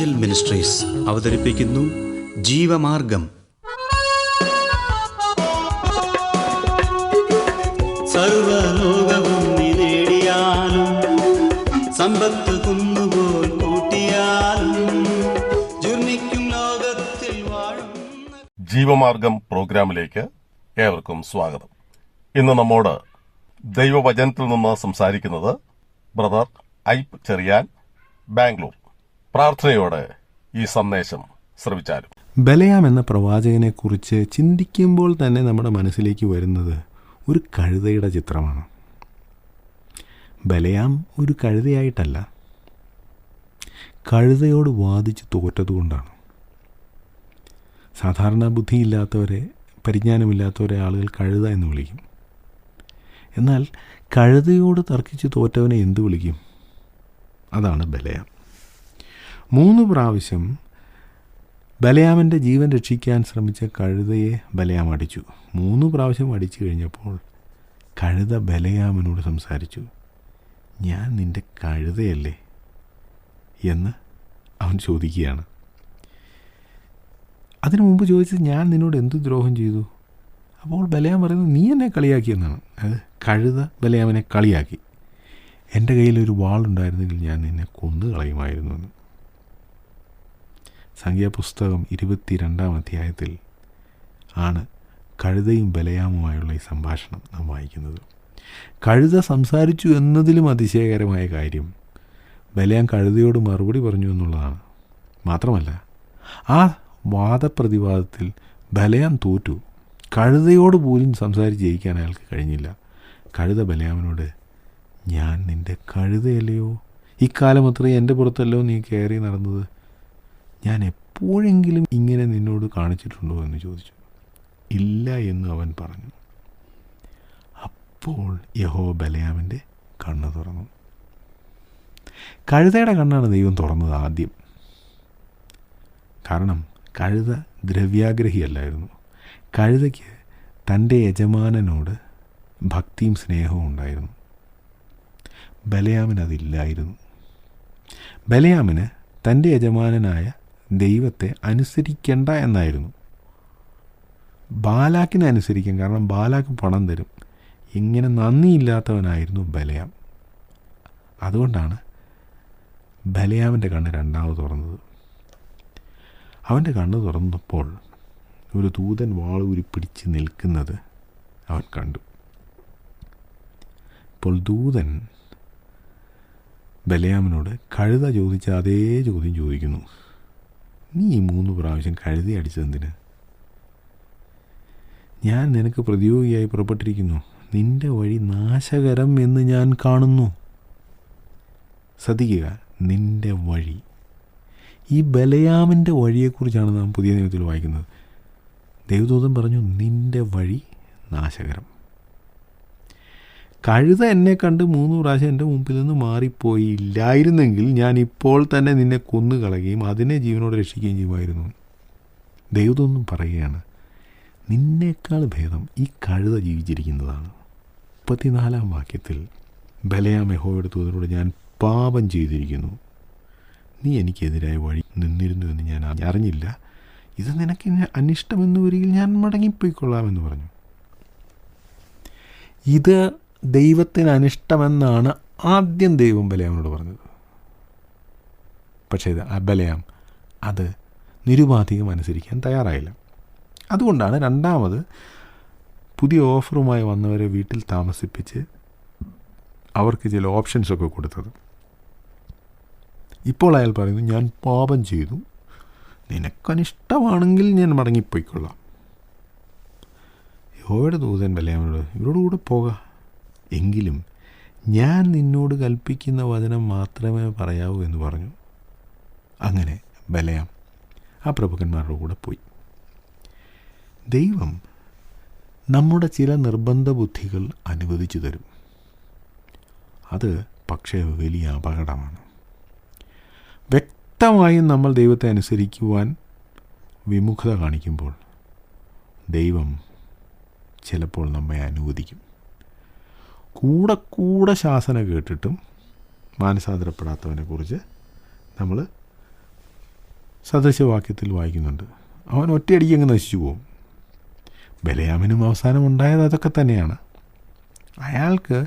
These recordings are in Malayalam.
ഏഞ്ചൽ മിനിസ്ട്രീസ് അവതരിപ്പിക്കുന്നു ജീവമാർഗം. സർവലോകവും നേടിയാലും സമ്പത്ത് കുന്നുപോൽ കൂട്ടിയാലും ജുർമിക്കും ലോകത്തിൽ വാഴും. ജീവമാർഗം പ്രോഗ്രാമിലേക്ക് ഏവർക്കും സ്വാഗതം. ഇന്ന് നമ്മോട് ദൈവവചനത്തിൽ നിന്ന് സംസാരിക്കുന്നത് ബ്രദർ ഐപ്പ് ചെറിയാൻ, ബാംഗ്ലൂർ. പ്രാർത്ഥനയോടെ ഈ സന്ദേശം ശ്രവിച്ചാലും. ബലയാം എന്ന പ്രവാചകനെക്കുറിച്ച് ചിന്തിക്കുമ്പോൾ തന്നെ നമ്മുടെ മനസ്സിലേക്ക് വരുന്നത് ഒരു കഴുതയുടെ ചിത്രമാണ്. ബലയാം ഒരു കഴുതയായിട്ടല്ല, കഴുതയോട് വാദിച്ച് തോറ്റതുകൊണ്ടാണ്. സാധാരണ ബുദ്ധിയില്ലാത്തവരെ, പരിജ്ഞാനമില്ലാത്തവരെ ആളുകൾ കഴുത എന്ന് വിളിക്കും. എന്നാൽ കഴുതയോട് തർക്കിച്ച് തോറ്റവനെ എന്ത് വിളിക്കും? അതാണ് ബലയാം. 3 പ്രാവശ്യം ബലയാമിൻ്റെ ജീവൻ രക്ഷിക്കാൻ ശ്രമിച്ച കഴുതയെ ബലയാം അടിച്ചു. 3 പ്രാവശ്യം അടിച്ചു കഴിഞ്ഞപ്പോൾ കഴുത ബലയാമിനോട് സംസാരിച്ചു. ഞാൻ നിൻ്റെ കഴുതയല്ലേ എന്ന് അവൻ ചോദിക്കുകയാണ്. അതിനു മുമ്പ് ചോദിച്ചത്, ഞാൻ നിന്നോട് എന്ത് ദ്രോഹം ചെയ്തു? അപ്പോൾ ബലയാം പറയുന്നത്, നീ എന്നെ കളിയാക്കിയെന്നാണ്. അത് കഴുത ബലയാമിനെ കളിയാക്കി. എൻ്റെ കയ്യിലൊരു വാളുണ്ടായിരുന്നെങ്കിൽ ഞാൻ നിന്നെ കൊന്നു കളയുമായിരുന്നു എന്ന്. സംഖ്യാപുസ്തകം 22-ാം അധ്യായത്തിൽ ആണ് കഴുതയും ബലയാമുമായുള്ള ഈ സംഭാഷണം നാം വായിക്കുന്നത്. കഴുത സംസാരിച്ചു എന്നതിലും അതിശയകരമായ കാര്യം ബലയാം കഴുതയോട് മറുപടി പറഞ്ഞു എന്നുള്ളതാണ്. മാത്രമല്ല, ആ വാദപ്രതിവാദത്തിൽ ബലയാം തോറ്റു. കഴുതയോട് പോലും സംസാരിച്ച് ജയിക്കാൻ അയാൾക്ക് കഴിഞ്ഞില്ല. കഴുത ബലയാമിനോട്, ഞാൻ നിൻ്റെ കഴുതയല്ലയോ? ഇക്കാലം അത്രയും എൻ്റെ പുറത്തല്ലോ നീ കയറി നടന്നത്. ഞാൻ എപ്പോഴെങ്കിലും ഇങ്ങനെ നിന്നോട് കാണിച്ചിട്ടുണ്ടോ എന്ന് ചോദിച്ചു. ഇല്ല എന്ന് അവൻ പറഞ്ഞു. അപ്പോൾ യഹോവ ബലയാമിൻ്റെ കണ്ണ് തുറന്നു. കഴുതയുടെ കണ്ണാണ് ദൈവം തുറന്നത് ആദ്യം. കാരണം കഴുത ദ്രവ്യാഗ്രഹിയല്ലായിരുന്നു. കഴുതയ്ക്ക് തൻ്റെ യജമാനനോട് ഭക്തിയും സ്നേഹവും ഉണ്ടായിരുന്നു. ബലയാമിന് അതില്ലായിരുന്നു. ബലയാമിന് തൻ്റെ യജമാനനായ ദൈവത്തെ അനുസരിക്കേണ്ട എന്നായിരുന്നു. ബാലാക്കിനെ അനുസരിക്കും, കാരണം ബാലാക്ക് പണം തരും. ഇങ്ങനെ നന്ദിയില്ലാത്തവനായിരുന്നു ബലയാം. അതുകൊണ്ടാണ് ബലയാമിൻ്റെ കണ്ണ് രണ്ടാമത് തുറന്നത്. അവൻ്റെ കണ്ണ് തുറന്നപ്പോൾ ഒരു ദൂതൻ വാളൂരി പിടിച്ച് നിൽക്കുന്നത് അവൻ കണ്ടു. ഇപ്പോൾ ദൂതൻ ബലയാമിനോട് കഴുത ചോദിച്ച അതേ ചോദ്യം ചോദിക്കുന്നു. നീ 3 പ്രാവശ്യം കഴുതി അടിച്ചതെന്തിന്? ഞാൻ നിനക്ക് പ്രതിയോഗിയായി പുറപ്പെട്ടിരിക്കുന്നു. നിന്റെ വഴി നാശകരം എന്ന് ഞാൻ കാണുന്നു. ശ്രദ്ധിക്കുക, നിന്റെ വഴി. ഈ ബലയാമിൻ്റെ വഴിയെക്കുറിച്ചാണ് നാം പുതിയ നിയമത്തിൽ വായിക്കുന്നത്. ദൈവദൂതൻ പറഞ്ഞു, നിന്റെ വഴി നാശകരം. കഴുത എന്നെ കണ്ട് 3 പ്രാവശ്യം എൻ്റെ മുമ്പിൽ നിന്ന് മാറിപ്പോയില്ലായിരുന്നെങ്കിൽ ഞാൻ ഇപ്പോൾ തന്നെ നിന്നെ കൊന്നുകളയുകയും അതിനെ ജീവനോടെ രക്ഷിക്കുകയും ചെയ്യുമായിരുന്നു. ദൈവദൂതൻ പറയുകയാണ്, നിന്നേക്കാൾ ഭേദം ഈ കഴുത ജീവിച്ചിരിക്കുന്നതാണ്. 34-ാം വാക്യത്തിൽ ബലയാം യഹോവയുടെ ദൂതനോട്, ഞാൻ പാപം ചെയ്തിരിക്കുന്നു. നീ എനിക്കെതിരായ വഴി നിന്നിരുന്നു എന്ന് ഞാൻ അറിഞ്ഞില്ല. ഇത് നിനക്ക് അനിഷ്ടമെന്ന് വരികിൽ ഞാൻ മടങ്ങിപ്പോയിക്കൊള്ളാമെന്ന് പറഞ്ഞു. ഇത് ദൈവത്തിന് അനിഷ്ടമെന്നാണ് ആദ്യം ദൈവം ബലയാമിനോട് പറഞ്ഞത്. പക്ഷേ ബലയാം അത് നിരുപാധികം അനുസരിക്കാൻ തയ്യാറായില്ല. അതുകൊണ്ടാണ് രണ്ടാമത് പുതിയ ഓഫറുമായി വന്നവരെ വീട്ടിൽ താമസിപ്പിച്ച് അവർക്ക് ചില ഓപ്ഷൻസൊക്കെ കൊടുത്തത്. ഇപ്പോൾ അയാൾ പറയുന്നു, ഞാൻ പാപം ചെയ്തു, നിനക്കനിഷ്ടമാണെങ്കിൽ ഞാൻ മടങ്ങിപ്പോയിക്കൊള്ളാം. യഹോവയുടെ ദൂതൻ ബലയാമിനോട്, ഇവരോടുകൂടെ പോകാം, എങ്കിലും ഞാൻ നിന്നോട് കൽപ്പിക്കുന്ന വചനം മാത്രമേ പറയാവൂ എന്ന് പറഞ്ഞു. അങ്ങനെ ബലയാം ആ പ്രഭുക്കന്മാരുടെ കൂടെ പോയി. ദൈവം നമ്മുടെ ചില നിർബന്ധ ബുദ്ധികൾ അനുവദിച്ചു തരും. അത് പക്ഷേ വലിയ അപകടമാണ്. വ്യക്തമായും നമ്മൾ ദൈവത്തെ അനുസരിക്കുവാൻ വിമുഖത കാണിക്കുമ്പോൾ ദൈവം ചിലപ്പോൾ നമ്മെ അനുവദിക്കും. കൂടെ ശാസന കേട്ടിട്ടും മാനസാന്തരപ്പെടാത്തവനെക്കുറിച്ച് നമ്മൾ സദൃശവാക്യത്തിൽ വായിക്കുന്നുണ്ട്. അവൻ ഒറ്റയടിക്ക് അങ്ങ് നശിച്ചു പോകും. ബലയാമിനും അവസാനം ഉണ്ടായത് അതൊക്കെ തന്നെയാണ്. അയാൾക്ക്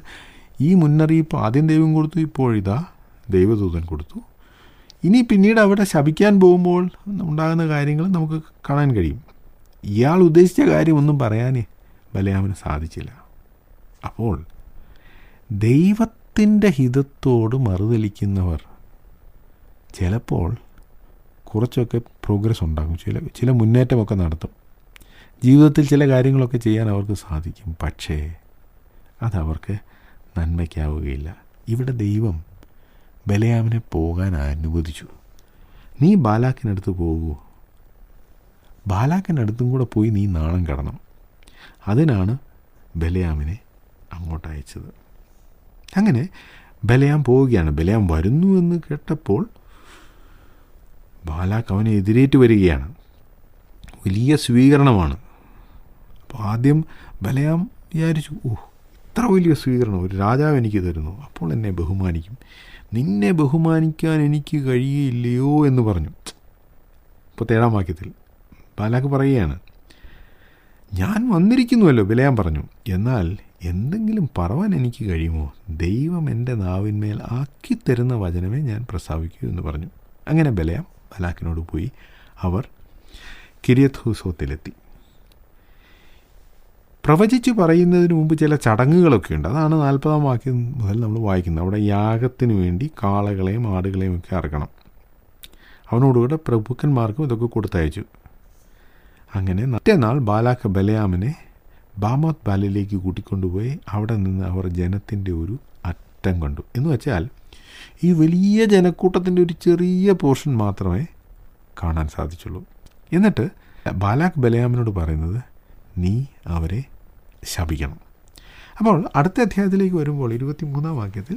ഈ മുന്നറിയിപ്പ് ആദ്യം ദൈവം കൊടുത്തു, ഇപ്പോഴിതാ ദൈവദൂതൻ കൊടുത്തു. ഇനി പിന്നീട് അവിടെ ശപിക്കാൻ പോകുമ്പോൾ ഉണ്ടാകുന്ന കാര്യങ്ങൾ നമുക്ക് കാണാൻ കഴിയും. ഇയാൾ ഉദ്ദേശിച്ച കാര്യമൊന്നും പറയാൻ ബലയാമിന് സാധിച്ചില്ല. അപ്പോൾ ദൈവത്തിൻ്റെ ഹിതത്തോട് മറുതലിക്കുന്നവർ ചിലപ്പോൾ കുറച്ചൊക്കെ പ്രോഗ്രസ് ഉണ്ടാകും, ചില മുന്നേറ്റമൊക്കെ നടത്തും, ജീവിതത്തിൽ ചില കാര്യങ്ങളൊക്കെ ചെയ്യാൻ അവർക്ക് സാധിക്കും. പക്ഷേ അതവർക്ക് നന്മയ്ക്കാവുകയില്ല. ഇവിടെ ദൈവം ബലയാമിനെ പോകാൻ അനുവദിച്ചു. നീ ബാലാക്കിനടുത്ത് പോകൂ, ബാലാക്കിനടുത്തും കൂടെ പോയി നീ നാണം കടണം. അതിനാണ് ബലയാമിനെ അങ്ങോട്ട് അയച്ചത്. അങ്ങനെ ബലയാം പോവുകയാണ്. ബലയാം വരുന്നു എന്ന് കേട്ടപ്പോൾ ബാലാക്ക് അവനെ എതിരേറ്റ് വരികയാണ്. വലിയ സ്വീകരണമാണ്. അപ്പോൾ ആദ്യം ബലയാം വിചാരിച്ചു, ഇത്ര വലിയ സ്വീകരണം ഒരു രാജാവ് എനിക്ക് തരുന്നു, അപ്പോൾ എന്നെ ബഹുമാനിക്കും, നിന്നെ ബഹുമാനിക്കാൻ എനിക്ക് കഴിയില്ലയോ എന്ന് പറഞ്ഞു. ഇപ്പോൾ 7-ാം വാക്യത്തിൽ ബാലാക്ക് പറയുകയാണ്, ഞാൻ വന്നിരിക്കുന്നുവല്ലോ, ബലയാം പറഞ്ഞു, എന്നാൽ എന്തെങ്കിലും പറവാൻ എനിക്ക് കഴിയുമോ? ദൈവം എൻ്റെ നാവിന്മേൽ ആക്കിത്തരുന്ന വചനമേ ഞാൻ പ്രസ്താവിക്കൂ എന്ന് പറഞ്ഞു. അങ്ങനെ ബലയാം ബാലാക്കിനോട് പോയി. അവർ കിര്യത്ത് ഹൂസോത്തിലെത്തി. പ്രവചിച്ച് പറയുന്നതിന് മുമ്പ് ചില ചടങ്ങുകളൊക്കെ ഉണ്ട്. അതാണ് 40-ാം വാക്യം മുതൽ നമ്മൾ വായിക്കുന്നത്. അവിടെ യാഗത്തിന് വേണ്ടി കാളകളെയും ആടുകളെയും ഒക്കെ അറക്കണം. അവനോടുകൂടെ പ്രഭുക്കന്മാർക്കും ഇതൊക്കെ കൊടുത്തയച്ചു. അങ്ങനെ മറ്റേനാൾ ബാലാക്ക് ബലയാമിനെ ബാമോത്ത് ബാലിലേക്ക് കൂട്ടിക്കൊണ്ടുപോയി. അവിടെ നിന്ന് അവർ ജനത്തിൻ്റെ ഒരു അറ്റം കണ്ടു. എന്ന് വെച്ചാൽ ഈ വലിയ ജനക്കൂട്ടത്തിൻ്റെ ഒരു ചെറിയ പോർഷൻ മാത്രമേ കാണാൻ സാധിച്ചുള്ളൂ. എന്നിട്ട് ബാലാക്ക് ബലയാമിനോട് പറയുന്നത്, നീ അവരെ ശപിക്കണം. അപ്പോൾ അടുത്ത അധ്യായത്തിലേക്ക് വരുമ്പോൾ 23-ാം വാക്യത്തിൽ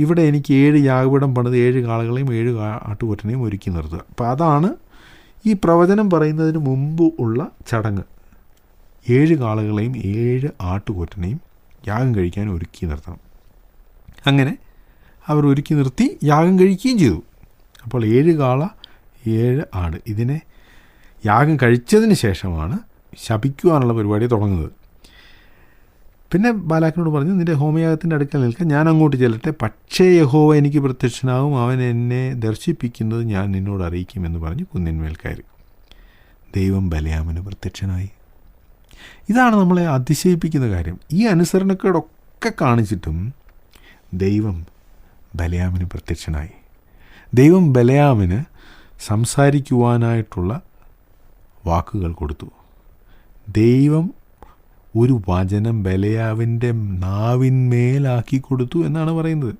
ഇവിടെ എനിക്ക് 7 യാഗപീഠം പണിത് 7 കാളകളെയും 7 ആട്ടുകൊറ്റനെയും ഒരുക്കി നിർത്തുക. അപ്പോൾ അതാണ് ഈ പ്രവചനം പറയുന്നതിന് മുമ്പ് ഉള്ള ചടങ്ങ്. 7 കാളകളെയും 7 ആട്ടുകൊറ്റനെയും യാഗം കഴിക്കാൻ ഒരുക്കി നിർത്തണം. അങ്ങനെ അവർ ഒരുക്കി നിർത്തി യാഗം കഴിക്കുകയും ചെയ്തു. അപ്പോൾ 7 കാള 7 ആട് ഇതിനെ യാഗം കഴിച്ചതിന് ശേഷമാണ് ശപിക്കുവാനുള്ള പരിപാടി തുടങ്ങുന്നത്. പിന്നെ ബാലാക്കിനോട് പറഞ്ഞു, നിൻ്റെ ഹോമയാഗത്തിൻ്റെ അടുക്കൽ നിൽക്കാൻ ഞാൻ അങ്ങോട്ട് ചെല്ലട്ടെ, പക്ഷേ യഹോവ എനിക്ക് പ്രത്യക്ഷനാവും, അവൻ എന്നെ ദർശിപ്പിക്കുന്നത് ഞാൻ നിന്നോട് അറിയിക്കുമെന്ന് പറഞ്ഞ് കുന്നിന്മേൽ കയറി. ദൈവം ബലയാമിന് പ്രത്യക്ഷനായി. ഇതാണ് നമ്മളെ അതിശയിപ്പിക്കുന്ന കാര്യം. ഈ അനുസരണക്കേടൊക്കെ കാണിച്ചിട്ടും ദൈവം ബലയാമിന് പ്രത്യക്ഷനായി. ദൈവം ബലയാമിന് സംസാരിക്കുവാനായിട്ടുള്ള വാക്കുകൾ കൊടുത്തു. ദൈവം ഒരു വചനം ബലയാവിൻ്റെ നാവിന്മേലാക്കി കൊടുത്തു എന്നാണ് പറയുന്നത്.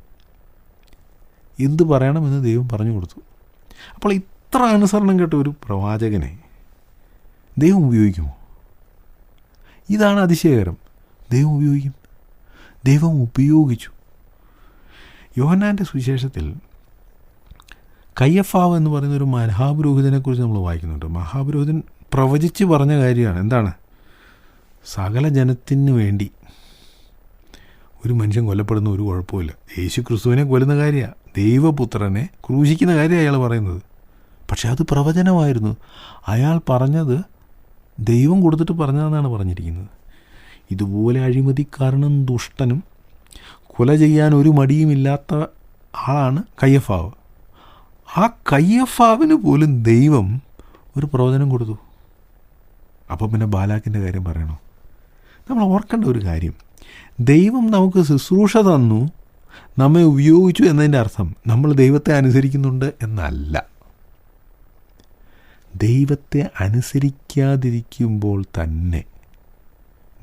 എന്ത് പറയണമെന്ന് ദൈവം പറഞ്ഞു കൊടുത്തു. അപ്പോൾ ഇത്ര അനുസരണം കേട്ട ഒരു പ്രവാചകനെ ദൈവം ഉപയോഗിക്കുമോ? ഇതാണ് അതിശയകരം. ദൈവം ഉപയോഗിക്കും. ദൈവം ഉപയോഗിച്ചു. യോഹന്നാൻ്റെ സുവിശേഷത്തിൽ കയ്യഫാവ് എന്ന് പറയുന്ന ഒരു മഹാപുരോഹിതനെക്കുറിച്ച് നമ്മൾ വായിക്കുന്നുണ്ട്. മഹാപുരോഹിതൻ പ്രവചിച്ച് പറഞ്ഞ കാര്യമാണ്. എന്താണ്? സകല ജനത്തിന് വേണ്ടി ഒരു മനുഷ്യൻ കൊല്ലപ്പെടുന്ന ഒരു കുഴപ്പമില്ല. യേശു ക്രിസ്തുവിനെ കൊല്ലുന്ന കാര്യമാണ്, ദൈവപുത്രനെ ക്രൂശിക്കുന്ന കാര്യമാണ് അയാൾ പറയുന്നത്. പക്ഷെ അത് പ്രവചനമായിരുന്നു. അയാൾ പറഞ്ഞത് ദൈവം കൊടുത്തിട്ട് പറഞ്ഞതെന്നാണ് പറഞ്ഞിരിക്കുന്നത്. ഇതുപോലെ അഴിമതിക്കാരനും ദുഷ്ടനും കൊല ചെയ്യാൻ ഒരു മടിയുമില്ലാത്ത ആളാണ് കയ്യഫാവ്. ആ കയ്യഫാവിന് പോലും ദൈവം ഒരു പ്രവചനം കൊടുത്തു. അപ്പം പിന്നെ ബാലാക്കിൻ്റെ കാര്യം പറയണോ? നമ്മൾ ഓർക്കേണ്ട ഒരു കാര്യം, ദൈവം നമുക്ക് ശുശ്രൂഷ തന്നു, നമ്മെ ഉപയോഗിച്ചു എന്നതിൻ്റെ അർത്ഥം നമ്മൾ ദൈവത്തെ അനുസരിക്കുന്നുണ്ട് എന്നല്ല. ദൈവത്തെ അനുസരിക്കാതിരിക്കുമ്പോൾ തന്നെ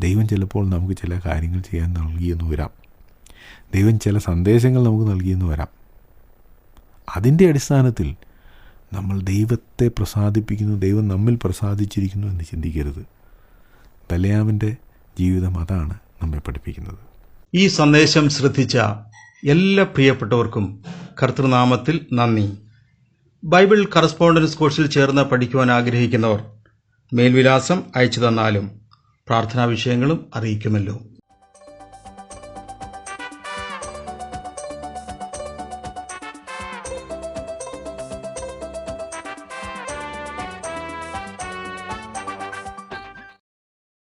ദൈവം ചിലപ്പോൾ നമുക്ക് ചില കാര്യങ്ങൾ ചെയ്യാൻ നൽകിയെന്ന് വരാം. ദൈവം ചില സന്ദേശങ്ങൾ നമുക്ക് നൽകിയെന്ന് വരാം. അതിൻ്റെ അടിസ്ഥാനത്തിൽ നമ്മൾ ദൈവത്തെ പ്രസാദിപ്പിക്കുന്നു, ദൈവം നമ്മിൽ പ്രസാദിച്ചിരിക്കുന്നു എന്ന് ചിന്തിക്കരുത്. ബലയാമിൻ്റെ ജീവിതം അതാണ് നമ്മെ പഠിപ്പിക്കുന്നത്. ഈ സന്ദേശം ശ്രദ്ധിച്ച എല്ലാ പ്രിയപ്പെട്ടവർക്കും കർത്തൃനാമത്തിൽ നന്ദി. ബൈബിൾ കറസ്പോണ്ടൻസ് കോഴ്സിൽ ചേർന്ന് പഠിക്കുവാൻ ആഗ്രഹിക്കുന്നവർ മേൽവിലാസം അയച്ചു തന്നാലും പ്രാർത്ഥനാ വിഷയങ്ങളും അറിയിക്കുമല്ലോ.